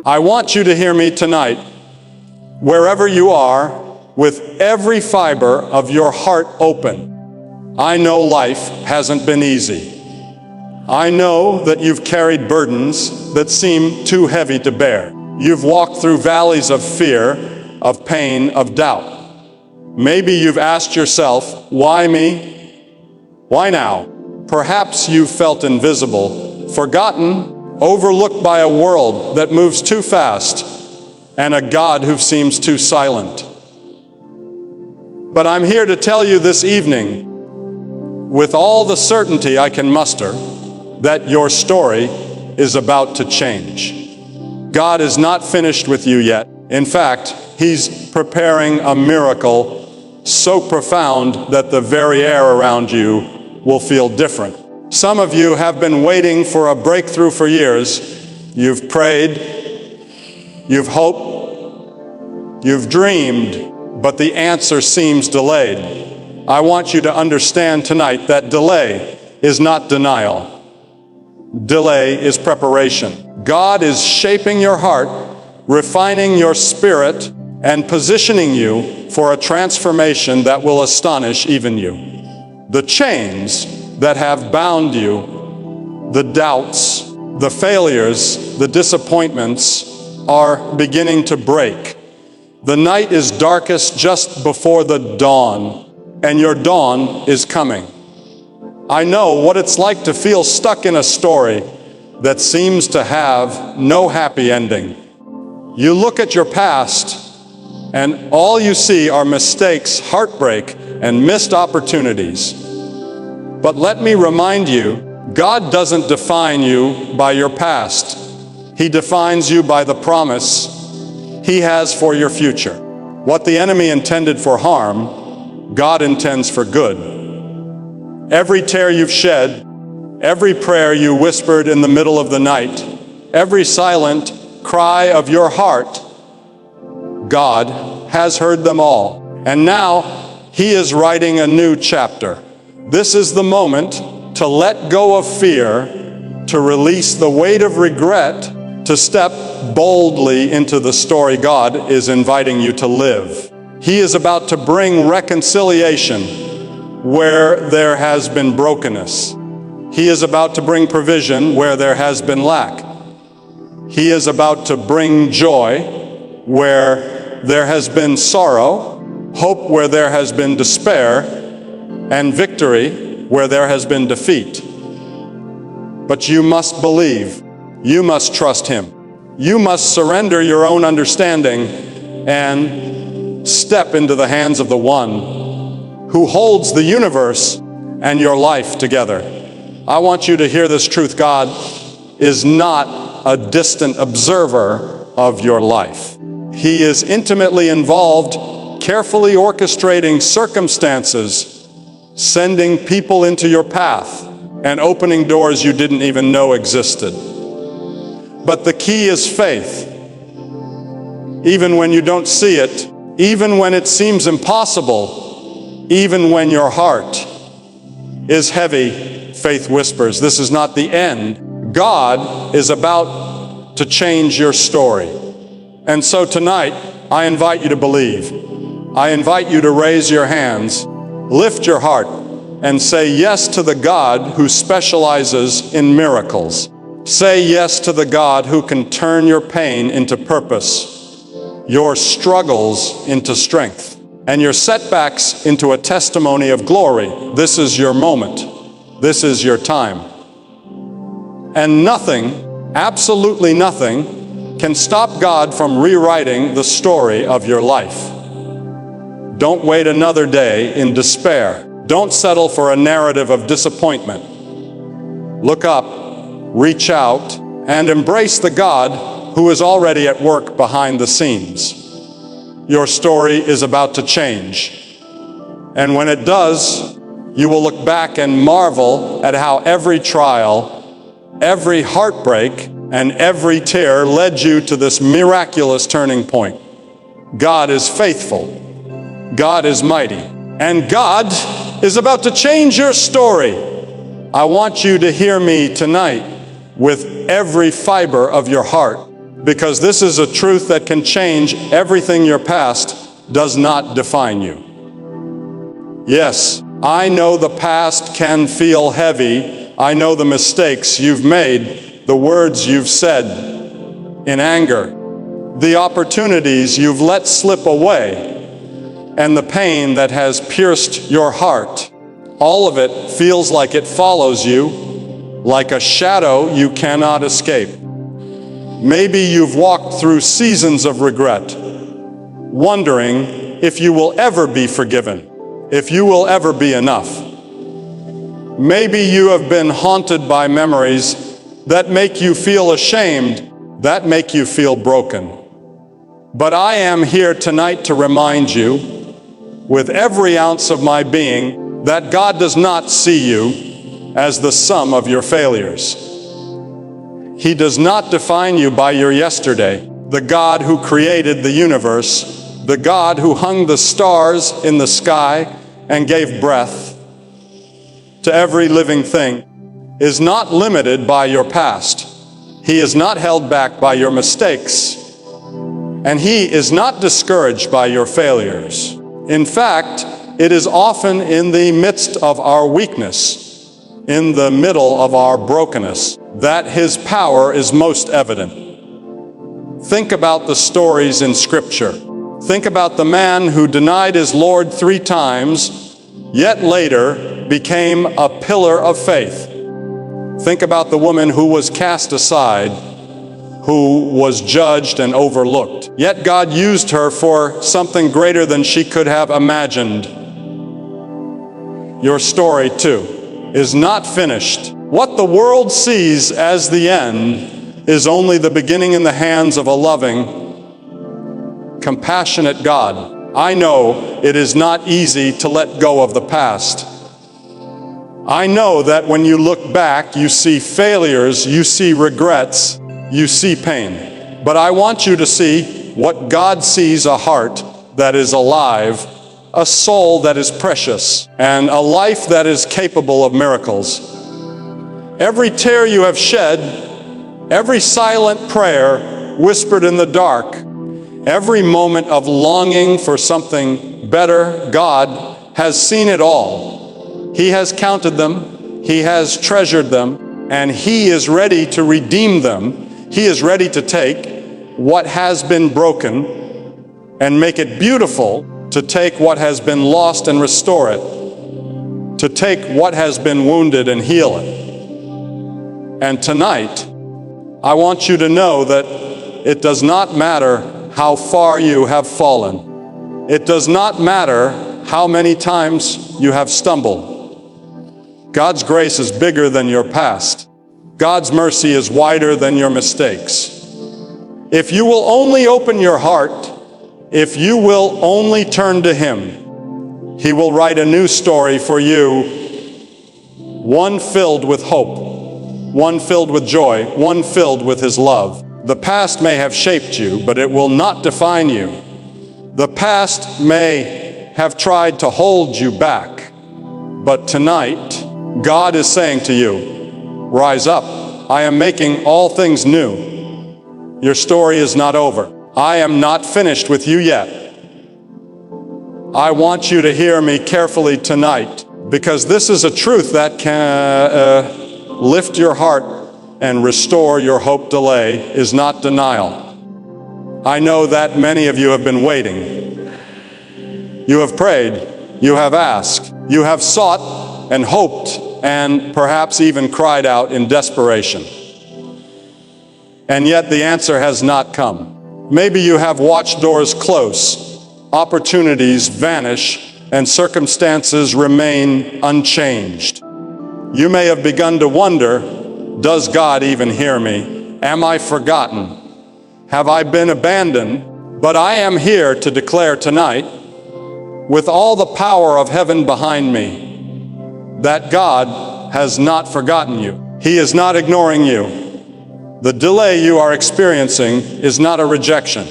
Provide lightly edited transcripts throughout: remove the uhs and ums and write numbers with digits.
I want you to hear me tonight, wherever you are, with every fiber of your heart open. I know life hasn't been easy. I know that you've carried burdens that seem too heavy to bear. You've walked through valleys of fear, of pain, of doubt. Maybe you've asked yourself, why me? Why now? Perhaps you've felt invisible, forgotten, overlooked by a world that moves too fast and a God who seems too silent. But I'm here to tell you this evening, with all the certainty I can muster, that your story is about to change. God is not finished with you yet. In fact, He's preparing a miracle so profound that the very air around you will feel different. Some of you have been waiting for a breakthrough for years. You've prayed, you've hoped, you've dreamed, but the answer seems delayed. I want you to understand tonight that delay is not denial. Delay is preparation. God is shaping your heart, refining your spirit, and positioning you for a transformation that will astonish even you. The chains that have bound you, the doubts, the failures, the disappointments are beginning to break. The night is darkest just before the dawn, and your dawn is coming. I know what it's like to feel stuck in a story that seems to have no happy ending. You look at your past, and all you see are mistakes, heartbreak, and missed opportunities. But let me remind you, God doesn't define you by your past. He defines you by the promise He has for your future. What the enemy intended for harm, God intends for good. Every tear you've shed, every prayer you whispered in the middle of the night, every silent cry of your heart, God has heard them all. And now He is writing a new chapter. This is the moment to let go of fear, to release the weight of regret, to step boldly into the story God is inviting you to live. He is about to bring reconciliation where there has been brokenness. He is about to bring provision where there has been lack. He is about to bring joy where there has been sorrow, hope where there has been despair, and victory where there has been defeat. But you must believe. You must trust Him. You must surrender your own understanding and step into the hands of the One who holds the universe and your life together. I want you to hear this truth. God is not a distant observer of your life. He is intimately involved, carefully orchestrating circumstances, sending people into your path, and opening doors you didn't even know existed. But the key is faith. Even when you don't see it, even when it seems impossible, even when your heart is heavy, faith whispers, this is not the end. God is about to change your story. And so tonight, I invite you to believe. I invite you to raise your hands, lift your heart, and say yes to the God who specializes in miracles. Say yes to the God who can turn your pain into purpose, your struggles into strength, and your setbacks into a testimony of glory. This is your moment. This is your time. And nothing, absolutely nothing, can stop God from rewriting the story of your life. Don't wait another day in despair. Don't settle for a narrative of disappointment. Look up, reach out, and embrace the God who is already at work behind the scenes. Your story is about to change. And when it does, you will look back and marvel at how every trial, every heartbreak, and every tear led you to this miraculous turning point. God is faithful. God is mighty. And God is about to change your story. I want you to hear me tonight with every fiber of your heart. because this is a truth that can change everything. Your past does not define you. Yes, I know the past can feel heavy. I know the mistakes you've made, the words you've said in anger, the opportunities you've let slip away, and the pain that has pierced your heart. All of it feels like it follows you, like a shadow you cannot escape. Maybe you've walked through seasons of regret, wondering if you will ever be forgiven, if you will ever be enough. Maybe you have been haunted by memories that make you feel ashamed, that make you feel broken. But I am here tonight to remind you, with every ounce of my being, that God does not see you as the sum of your failures. He does not define you by your yesterday. The God who created the universe, the God who hung the stars in the sky and gave breath to every living thing, is not limited by your past. He is not held back by your mistakes. And He is not discouraged by your failures. In fact, it is often in the midst of our weakness, in the middle of our brokenness, that His power is most evident. Think about the stories in Scripture. Think about the man who denied his Lord 3 times, yet later became a pillar of faith. Think about the woman who was cast aside, who was judged and overlooked. Yet God used her for something greater than she could have imagined. Your story, too, is not finished. What the world sees as the end is only the beginning in the hands of a loving, compassionate God. I know it is not easy to let go of the past. I know that when you look back, you see failures, you see regrets, you see pain. But I want you to see what God sees: a heart that is alive, a soul that is precious, and a life that is capable of miracles. Every tear you have shed, every silent prayer whispered in the dark, every moment of longing for something better, God has seen it all. He has counted them, He has treasured them, and He is ready to redeem them. He is ready to take what has been broken and make it beautiful, to take what has been lost and restore it, to take what has been wounded and heal it. And tonight, I want you to know that it does not matter how far you have fallen. It does not matter how many times you have stumbled. God's grace is bigger than your past. God's mercy is wider than your mistakes. If you will only open your heart, if you will only turn to Him, He will write a new story for you, one filled with hope, one filled with joy, one filled with His love. The past may have shaped you, but it will not define you. The past may have tried to hold you back, but tonight, God is saying to you, rise up. I am making all things new. Your story is not over. I am not finished with you yet. I want you to hear me carefully tonight, because this is a truth that can lift your heart and restore your hope. Delay is not denial. I know that many of you have been waiting. You have prayed, you have asked, you have sought and hoped, and perhaps even cried out in desperation. And yet the answer has not come. Maybe you have watched doors close, opportunities vanish, and circumstances remain unchanged. You may have begun to wonder, does God even hear me? Am I forgotten? Have I been abandoned? But I am here to declare tonight, with all the power of heaven behind me, that God has not forgotten you. He is not ignoring you. The delay you are experiencing is not a rejection.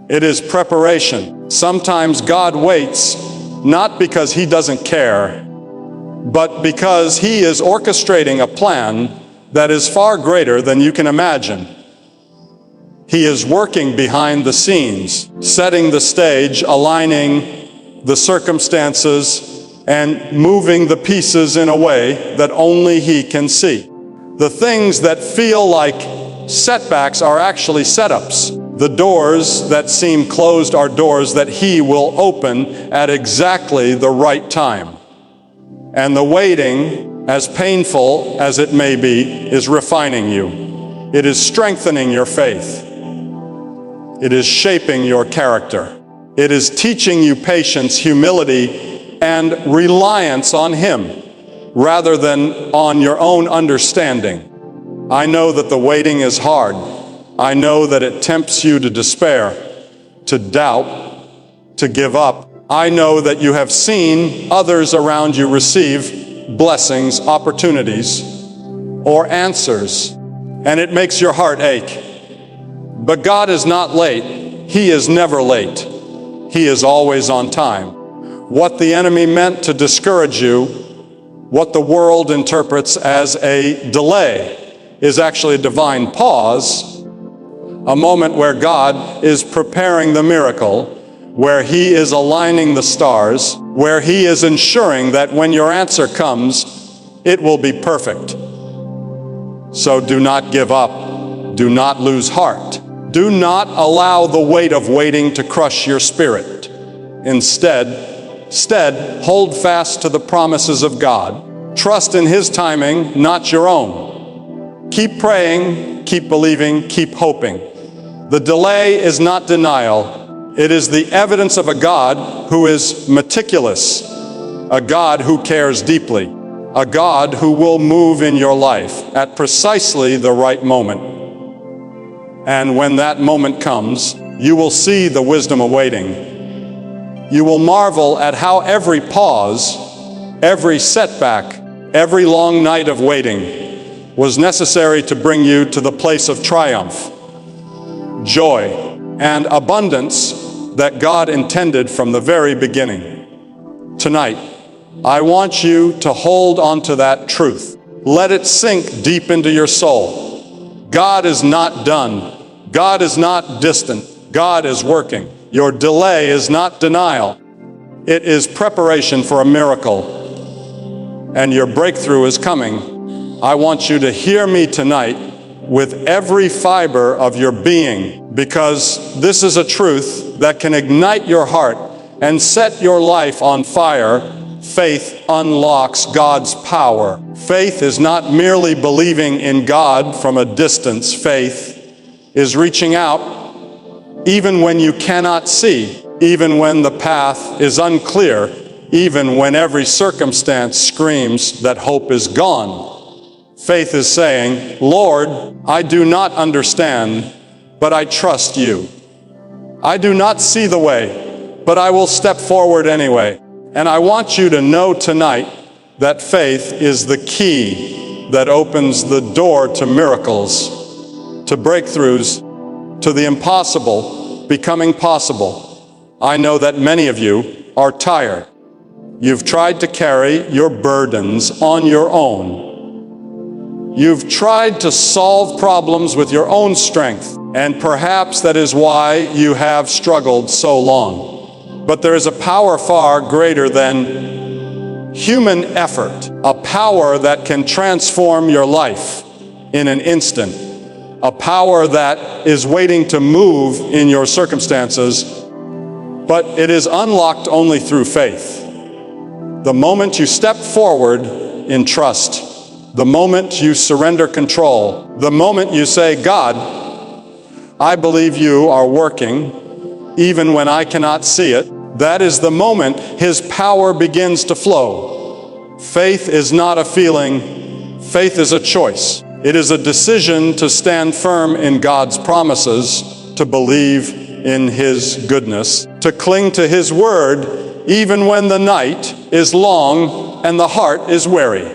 It is preparation. Sometimes God waits, not because He doesn't care, but because He is orchestrating a plan that is far greater than you can imagine. He is working behind the scenes, setting the stage, aligning the circumstances, and moving the pieces in a way that only He can see. The things that feel like setbacks are actually setups. The doors that seem closed are doors that He will open at exactly the right time. And the waiting, as painful as it may be, is refining you. It is strengthening your faith. It is shaping your character. It is teaching you patience, humility, and reliance on Him, rather than on your own understanding. I know that the waiting is hard. I know that it tempts you to despair, to doubt, to give up. I know that you have seen others around you receive blessings, opportunities, or answers, and it makes your heart ache. But God is not late. He is never late. He is always on time. What the enemy meant to discourage you, what the world interprets as a delay, is actually a divine pause, a moment where God is preparing the miracle, where He is aligning the stars, where He is ensuring that when your answer comes, it will be perfect. So do not give up. Do not lose heart. Do not allow the weight of waiting to crush your spirit. Instead, hold fast to the promises of God. Trust in His timing, not your own. Keep praying, keep believing, keep hoping. The delay is not denial. It is the evidence of a God who is meticulous, a God who cares deeply, a God who will move in your life at precisely the right moment. And when that moment comes, you will see the wisdom awaiting. You will marvel at how every pause, every setback, every long night of waiting was necessary to bring you to the place of triumph, joy, and abundance that God intended from the very beginning. Tonight, I want you to hold on to that truth. Let it sink deep into your soul. God is not done. God is not distant. God is working. Your delay is not denial. It is preparation for a miracle. And your breakthrough is coming. I want you to hear me tonight with every fiber of your being, because this is a truth that can ignite your heart and set your life on fire. Faith unlocks God's power. Faith is not merely believing in God from a distance. Faith is reaching out even when you cannot see, even when the path is unclear, even when every circumstance screams that hope is gone. Faith is saying, Lord, I do not understand, but I trust you. I do not see the way, but I will step forward anyway. And I want you to know tonight that faith is the key that opens the door to miracles, to breakthroughs, to the impossible becoming possible. I know that many of you are tired. You've tried to carry your burdens on your own. You've tried to solve problems with your own strength, and perhaps that is why you have struggled so long. But there is a power far greater than human effort, a power that can transform your life in an instant, a power that is waiting to move in your circumstances, but it is unlocked only through faith. The moment you step forward in trust, the moment you surrender control, the moment you say, God, I believe you are working, even when I cannot see it, that is the moment His power begins to flow. Faith is not a feeling, faith is a choice. It is a decision to stand firm in God's promises, to believe in His goodness, to cling to His word, even when the night is long and the heart is weary.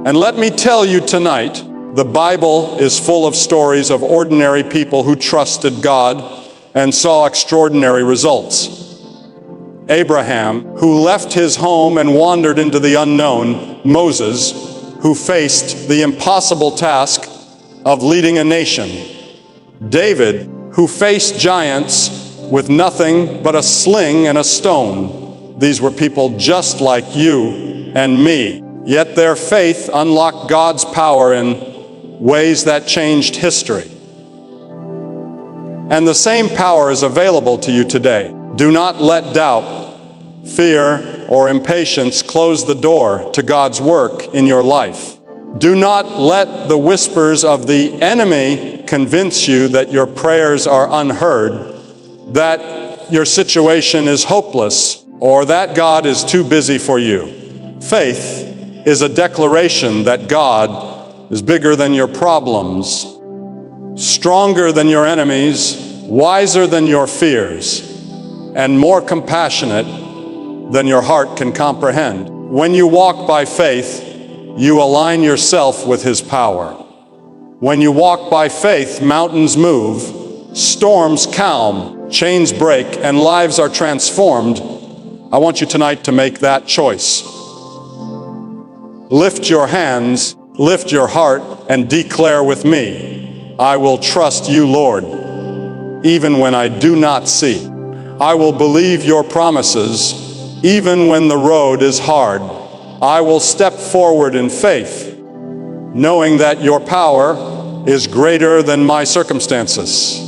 And let me tell you tonight, the Bible is full of stories of ordinary people who trusted God and saw extraordinary results. Abraham, who left his home and wandered into the unknown. Moses, who faced the impossible task of leading a nation. David, who faced giants with nothing but a sling and a stone. These were people just like you and me, yet their faith unlocked God's power in ways that changed history. And the same power is available to you today. Do not let doubt, fear, or impatience close the door to God's work in your life. Do not let the whispers of the enemy convince you that your prayers are unheard, that your situation is hopeless, or that God is too busy for you. Faith is a declaration that God is bigger than your problems, stronger than your enemies, wiser than your fears, and more compassionate than your heart can comprehend. When you walk by faith, you align yourself with His power. When you walk by faith, mountains move, storms calm, chains break, and lives are transformed. I want you tonight to make that choice. Lift your hands, lift your heart, and declare with me, I will trust you, Lord, even when I do not see. I will believe your promises, even when the road is hard. I will step forward in faith, knowing that your power is greater than my circumstances.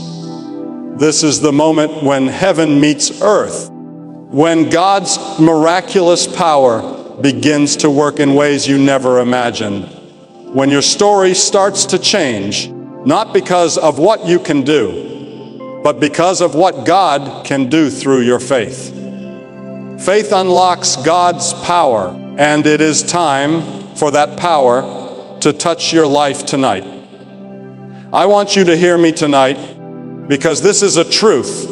This is the moment when heaven meets earth, when God's miraculous power begins to work in ways you never imagined. When your story starts to change, not because of what you can do, but because of what God can do through your faith. Faith unlocks God's power, and it is time for that power to touch your life tonight. I want you to hear me tonight, because this is a truth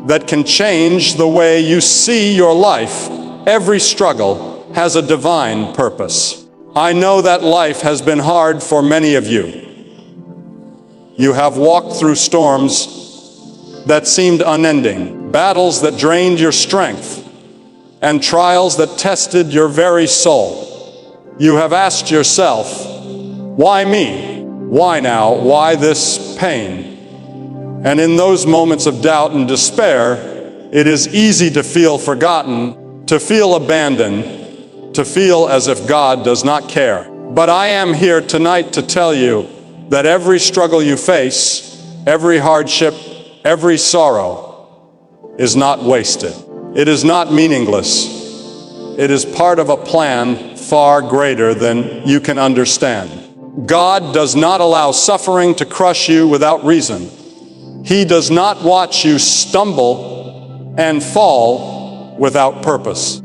that can change the way you see your life. Every struggle has a divine purpose. I know that life has been hard for many of you. You have walked through storms that seemed unending, battles that drained your strength, and trials that tested your very soul. You have asked yourself, why me? Why now? Why this pain? And in those moments of doubt and despair, it is easy to feel forgotten, to feel abandoned, to feel as if God does not care. But I am here tonight to tell you that every struggle you face, every hardship, every sorrow is not wasted. It is not meaningless. It is part of a plan far greater than you can understand. God does not allow suffering to crush you without reason. He does not watch you stumble and fall without purpose.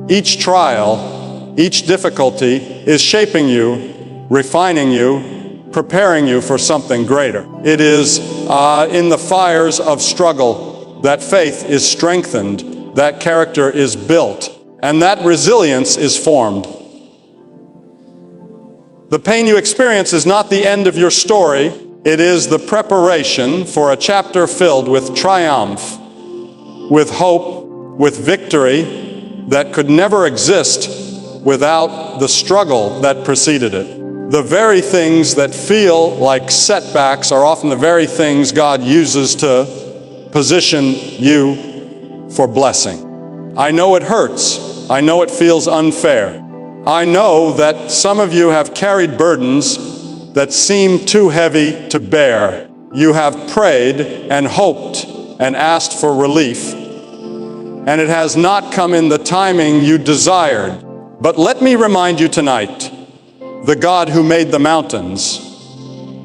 Each trial, each difficulty is shaping you, refining you, preparing you for something greater. It is in the fires of struggle that faith is strengthened, that character is built, and that resilience is formed. The pain you experience is not the end of your story. It is the preparation for a chapter filled with triumph, with hope, with victory that could never exist without the struggle that preceded it. The very things that feel like setbacks are often the very things God uses to position you for blessing. I know it hurts. I know it feels unfair. I know that some of you have carried burdens that seem too heavy to bear. You have prayed and hoped and asked for relief, and it has not come in the timing you desired. But let me remind you tonight, the God who made the mountains,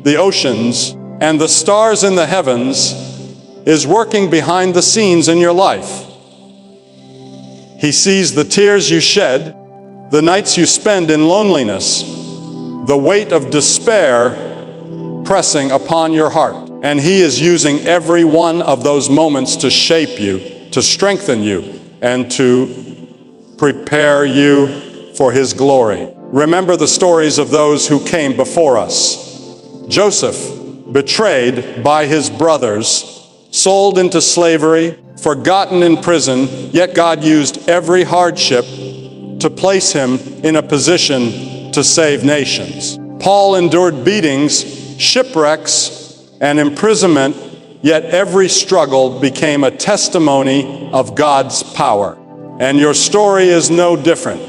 the oceans, and the stars in the heavens is working behind the scenes in your life. He sees the tears you shed, the nights you spend in loneliness, the weight of despair pressing upon your heart. And He is using every one of those moments to shape you, to strengthen you, and to prepare you for His glory. Remember the stories of those who came before us. Joseph, betrayed by his brothers, sold into slavery, forgotten in prison, yet God used every hardship to place him in a position to save nations. Paul endured beatings, shipwrecks, and imprisonment, yet every struggle became a testimony of God's power. And your story is no different.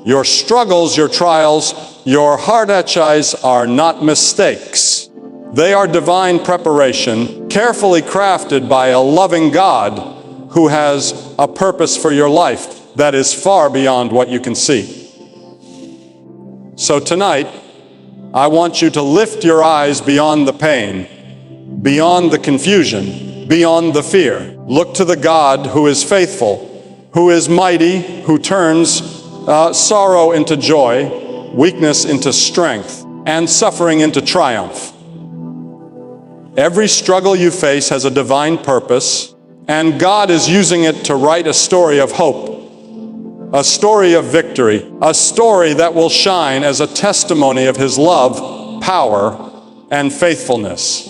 Your struggles, your trials, your hardships are not mistakes. They are divine preparation, carefully crafted by a loving God who has a purpose for your life that is far beyond what you can see. So tonight, I want you to lift your eyes beyond the pain, beyond the confusion, beyond the fear. Look to the God who is faithful, who is mighty, who turns sorrow into joy, weakness into strength, and suffering into triumph. Every struggle you face has a divine purpose, and God is using it to write a story of hope, a story of victory, a story that will shine as a testimony of His love, power, and faithfulness.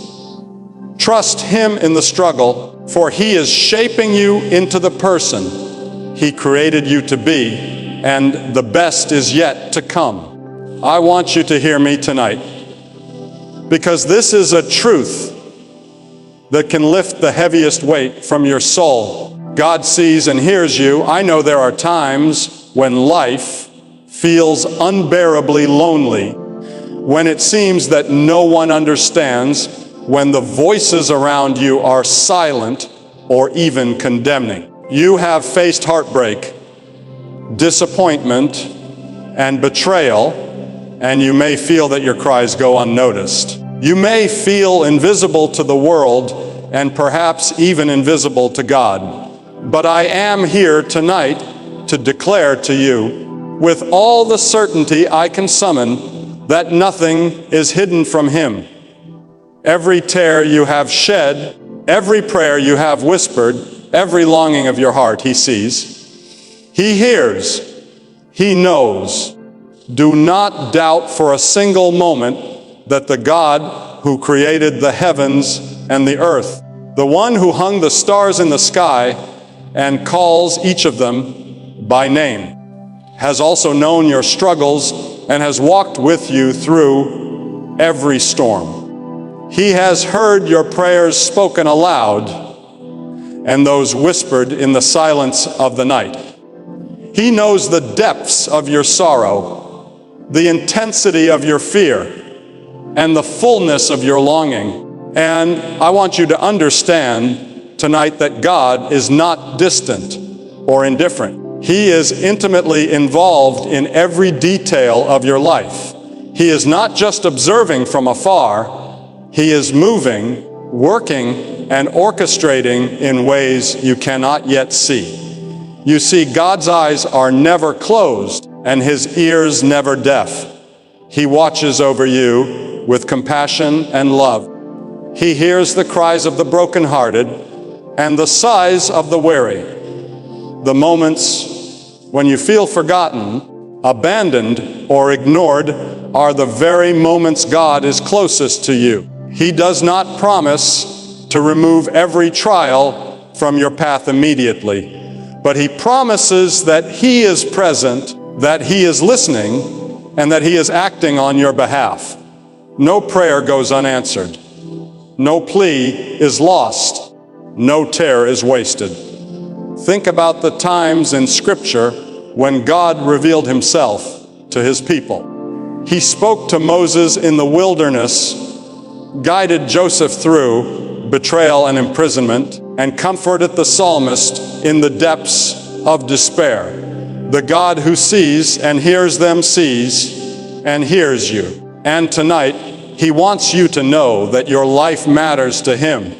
Trust Him in the struggle, for He is shaping you into the person He created you to be, and the best is yet to come. I want you to hear me tonight, because this is a truth that can lift the heaviest weight from your soul. God sees and hears you. I know there are times when life feels unbearably lonely, when it seems that no one understands, when the voices around you are silent or even condemning. You have faced heartbreak, disappointment, and betrayal, and you may feel that your cries go unnoticed. You may feel invisible to the world and perhaps even invisible to God. But I am here tonight to declare to you, with all the certainty I can summon, that nothing is hidden from Him. Every tear you have shed, every prayer you have whispered, every longing of your heart He sees. He hears. He knows. Do not doubt for a single moment that the God who created the heavens and the earth, the one who hung the stars in the sky and calls each of them by name, has also known your struggles and has walked with you through every storm. He has heard your prayers spoken aloud and those whispered in the silence of the night. He knows the depths of your sorrow, the intensity of your fear, and the fullness of your longing. And I want you to understand tonight that God is not distant or indifferent. He is intimately involved in every detail of your life. He is not just observing from afar. He is moving, working, and orchestrating in ways you cannot yet see. You see, God's eyes are never closed and His ears never deaf. He watches over you with compassion and love. He hears the cries of the brokenhearted and the sighs of the weary. The moments when you feel forgotten, abandoned, or ignored are the very moments God is closest to you. He does not promise to remove every trial from your path immediately, but He promises that He is present, that He is listening, and that He is acting on your behalf. No prayer goes unanswered. No plea is lost. No tear is wasted. Think about the times in Scripture when God revealed Himself to His people. He spoke to Moses in the wilderness, guided Joseph through betrayal and imprisonment, and comforted the psalmist in the depths of despair. The God who sees and hears them sees and hears you. And tonight, He wants you to know that your life matters to Him.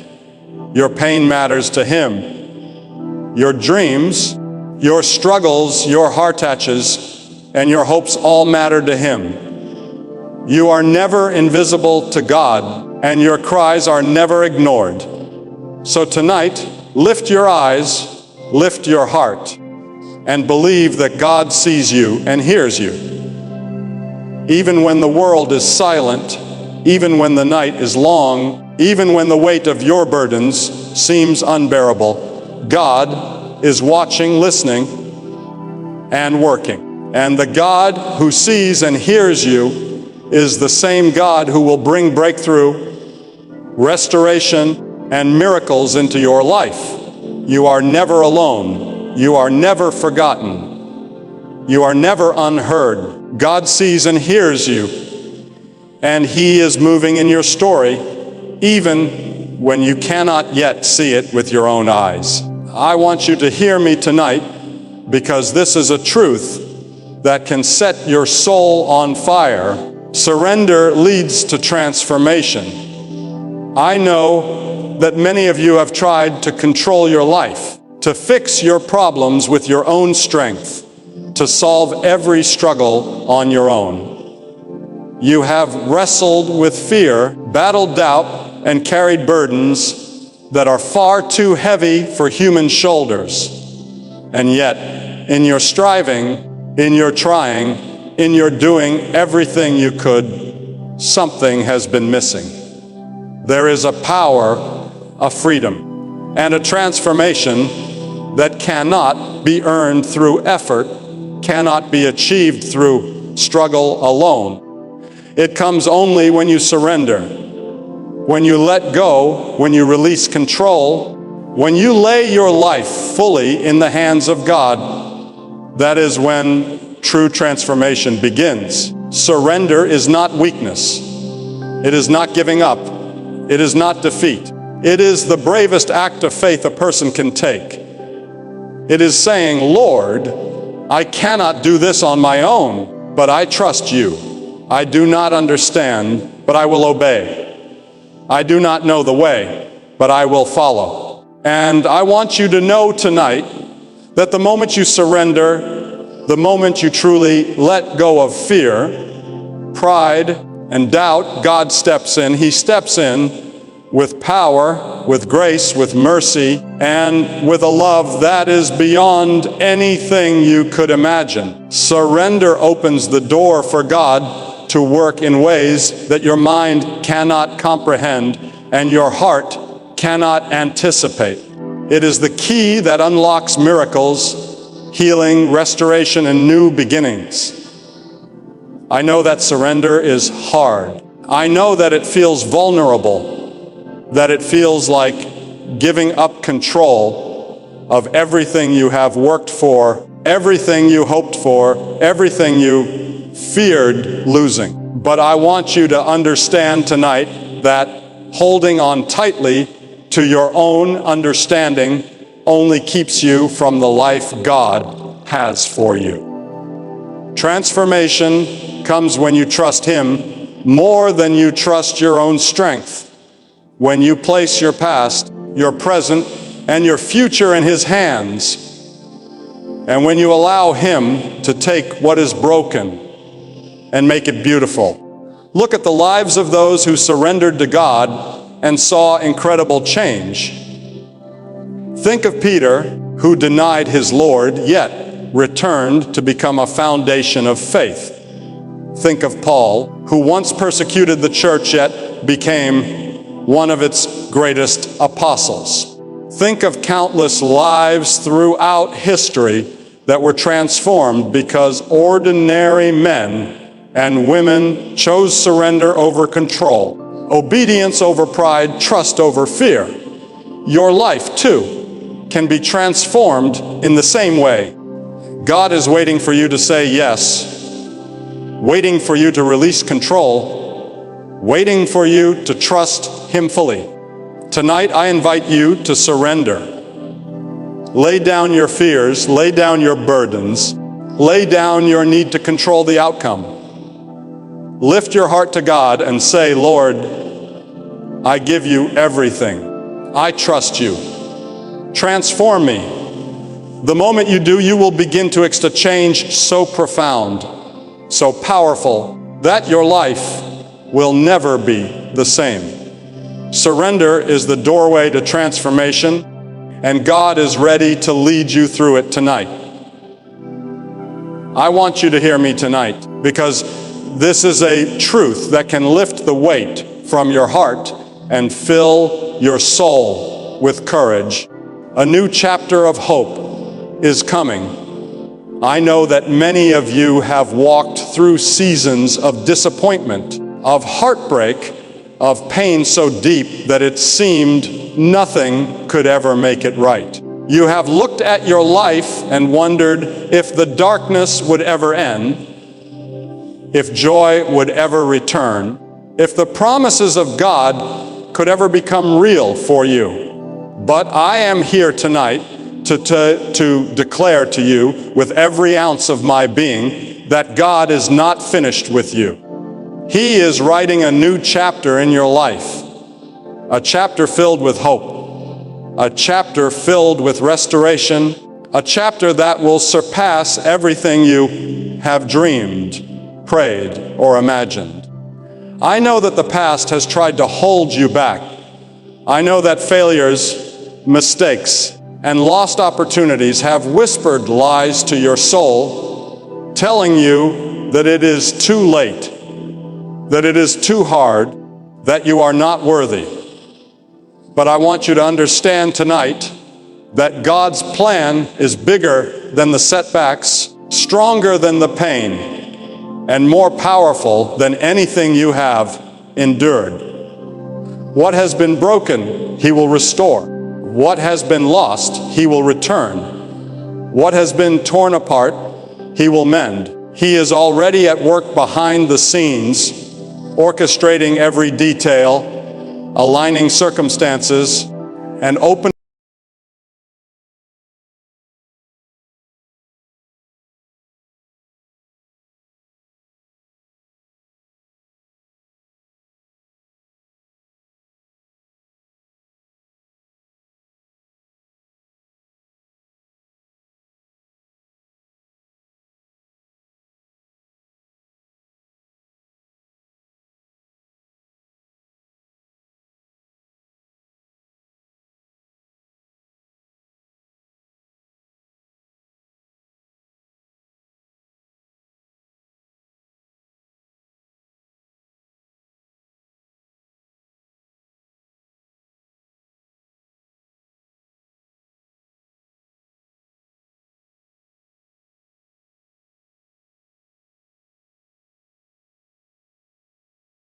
Your pain matters to Him. Your dreams, your struggles, your heartaches, and your hopes all matter to Him. You are never invisible to God, and your cries are never ignored. So tonight, lift your eyes, lift your heart, and believe that God sees you and hears you. Even when the world is silent, even when the night is long, even when the weight of your burdens seems unbearable, God is watching, listening, and working. And the God who sees and hears you is the same God who will bring breakthrough, restoration, and miracles into your life. You are never alone. You are never forgotten. You are never unheard. God sees and hears you, and He is moving in your story, even when you cannot yet see it with your own eyes. I want you to hear me tonight, because this is a truth that can set your soul on fire. Surrender leads to transformation. I know that many of you have tried to control your life, to fix your problems with your own strength, to solve every struggle on your own. You have wrestled with fear, battled doubt, and carried burdens that are far too heavy for human shoulders. And yet, in your striving, in your trying, in your doing everything you could, something has been missing. There is a power, a freedom, and a transformation that cannot be earned through effort, cannot be achieved through struggle alone. It comes only when you surrender, when you let go, when you release control, when you lay your life fully in the hands of God. That is when true transformation begins. Surrender is not weakness. It is not giving up. It is not defeat. It is the bravest act of faith a person can take. It is saying, Lord, I cannot do this on my own, but I trust you. I do not understand, but I will obey. I do not know the way, but I will follow. And I want you to know tonight that the moment you surrender, the moment you truly let go of fear, pride, and doubt, God steps in. He steps in with power, with grace, with mercy, and with a love that is beyond anything you could imagine. Surrender opens the door for God to work in ways that your mind cannot comprehend and your heart cannot anticipate. It is the key that unlocks miracles, healing, restoration, and new beginnings. I know that surrender is hard. I know that it feels vulnerable, that it feels like giving up control of everything you have worked for, everything you hoped for, everything you feared losing. But I want you to understand tonight that holding on tightly to your own understanding only keeps you from the life God has for you. Transformation comes when you trust Him more than you trust your own strength. When you place your past, your present, and your future in His hands, and when you allow Him to take what is broken and make it beautiful. Look at the lives of those who surrendered to God and saw incredible change. Think of Peter, who denied his Lord, yet returned to become a foundation of faith. Think of Paul, who once persecuted the church, yet became one of its greatest apostles. Think of countless lives throughout history that were transformed because ordinary men and women chose surrender over control, obedience over pride, trust over fear. Your life, too, can be transformed in the same way. God is waiting for you to say yes, waiting for you to release control, waiting for you to trust Him fully. Tonight, I invite you to surrender. Lay down your fears, lay down your burdens, lay down your need to control the outcome. Lift your heart to God and say, Lord, I give you everything. I trust you. Transform me. The moment you do, you will begin to experience a change so profound, so powerful, that your life will never be the same. Surrender is the doorway to transformation, and God is ready to lead you through it tonight. I want you to hear me tonight, because this is a truth that can lift the weight from your heart and fill your soul with courage. A new chapter of hope is coming. I know that many of you have walked through seasons of disappointment, of heartbreak, of pain so deep that it seemed nothing could ever make it right. You have looked at your life and wondered if the darkness would ever end, if joy would ever return, if the promises of God could ever become real for you. But I am here tonight to declare to you with every ounce of my being that God is not finished with you. He is writing a new chapter in your life, a chapter filled with hope, a chapter filled with restoration, a chapter that will surpass everything you have dreamed, prayed, or imagined. I know that the past has tried to hold you back. I know that failures, mistakes, and lost opportunities have whispered lies to your soul, telling you that it is too late, that it is too hard, that you are not worthy. But I want you to understand tonight that God's plan is bigger than the setbacks, stronger than the pain, and more powerful than anything you have endured. What has been broken, He will restore. What has been lost, He will return. What has been torn apart, He will mend. He is already at work behind the scenes, orchestrating every detail, aligning circumstances, and opening